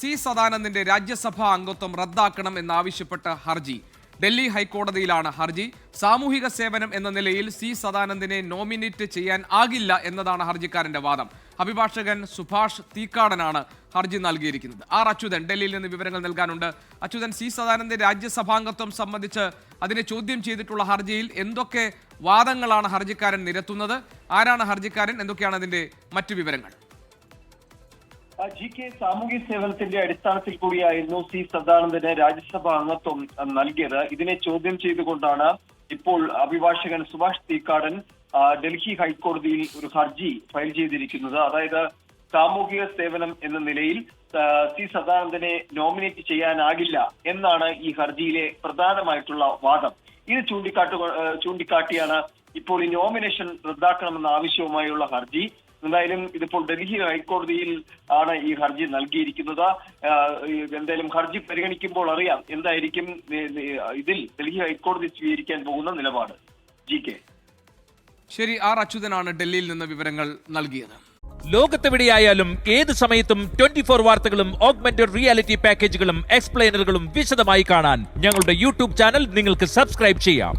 C സദാനന്ദന്റെ രാജ്യസഭാ അംഗത്വം റദ്ദാക്കണം എന്നാവശ്യപ്പെട്ട ഹർജി. ഡൽഹി ഹൈക്കോടതിയിലാണ് ഹർജി. സാമൂഹിക സേവനം എന്ന നിലയിൽ സി സദാനന്ദനെ നോമിനേറ്റ് ചെയ്യാൻ ആകില്ല എന്നതാണ് ഹർജിക്കാരന്റെ വാദം. അഭിഭാഷകൻ സുഭാഷ് തീക്കാടനാണ് ഹർജി നൽകിയിരിക്കുന്നത്. ആർ അച്യുതൻ ഡൽഹിയിൽ നിന്ന് വിവരങ്ങൾ നൽകാനുണ്ട്. അച്യുതൻ, സി സദാനന്ദന്റെ രാജ്യസഭാംഗത്വം സംബന്ധിച്ച് അതിനെ ചോദ്യം ചെയ്തിട്ടുള്ള ഹർജിയിൽ എന്തൊക്കെ വാദങ്ങളാണ് ഹർജിക്കാരൻ നിരത്തുന്നത്? ആരാണ് ഹർജിക്കാരൻ? എന്തൊക്കെയാണ് അതിന്റെ മറ്റു വിവരങ്ങൾ? GK സാമൂഹ്യ സേവനത്തിന്റെ അടിസ്ഥാനത്തിൽ കൂടിയായിരുന്നു സി സദാനന്ദന് രാജ്യസഭാ അംഗത്വം നൽകിയത്. ഇതിനെ ചോദ്യം ചെയ്തുകൊണ്ടാണ് ഇപ്പോൾ അഭിഭാഷകൻ സുഭാഷ് തീക്കാടൻ ഡൽഹി ഹൈക്കോടതിയിൽ ഒരു ഹർജി ഫയൽ ചെയ്തിരിക്കുന്നത്. അതായത് സാമൂഹിക സേവനം എന്ന നിലയിൽ സി സദാനന്ദനെ നോമിനേറ്റ് ചെയ്യാനാകില്ല എന്നാണ് ഈ ഹർജിയിലെ പ്രധാനമായിട്ടുള്ള വാദം. ഇത് ചൂണ്ടിക്കാട്ടിയാണ് ഇപ്പോൾ ഈ നോമിനേഷൻ റദ്ദാക്കണമെന്ന ആവശ്യവുമായുള്ള ഹർജി. എന്തായാലും ഇതിപ്പോൾ ഡൽഹി ഹൈക്കോടതിയിൽ ആണ് ഈ ഹർജി നൽകിയിരിക്കുന്നത്. എന്തായാലും ഹർജി പരിഗണിക്കുമ്പോൾ അറിയാം എന്തായിരിക്കും ഇതിൽ ഡൽഹി ഹൈക്കോടതി സ്വീകരിക്കാൻ പോകുന്ന നിലപാട്. GK ശരി, ആർ അച്യുതനാണ് ഡൽഹിയിൽ നിന്ന് വിവരങ്ങൾ നൽകിയത്. ലോകത്തെവിടെയായാലും ഏത് സമയത്തും 24 വാർത്തകളും ഓഗ്മെന്റഡ് റിയാലിറ്റി പാക്കേജുകളും എക്സ്പ്ലെയിനറുകളും വിശദമായി കാണാൻ ഞങ്ങളുടെ യൂട്യൂബ് ചാനൽ നിങ്ങൾക്ക് സബ്സ്ക്രൈബ് ചെയ്യാം.